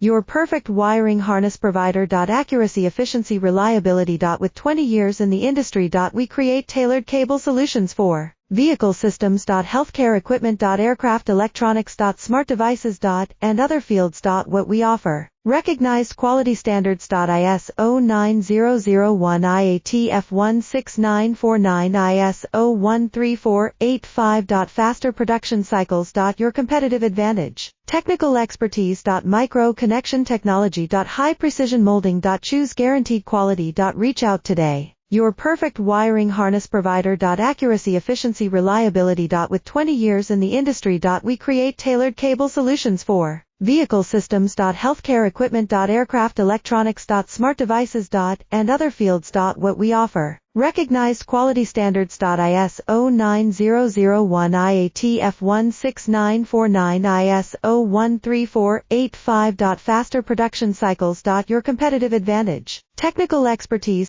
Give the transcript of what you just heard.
Your perfect wiring harness provider. Accuracy, efficiency, reliability. With 20 years in the industry. We create tailored cable solutions for vehicle systems. Healthcare equipment. Aircraft electronics. Smart devices. And other fields. What we offer. Recognized quality standards. ISO 9001 IATF 16949 ISO 13485. Faster production cycles. Your competitive advantage. Technical expertise. Micro connection technology. High precision molding. Choose guaranteed quality. Reach out today. Your perfect wiring harness provider. Accuracy, efficiency, reliability. With 20 years in the industry. We create tailored cable solutions for vehicle systems. Healthcare equipment. Aircraft electronics. Smart devices. And other fields. What we offer. Recognized quality standards. ISO 9001 IATF 16949 ISO 13485. Faster production cycles. Your competitive advantage. Technical expertise.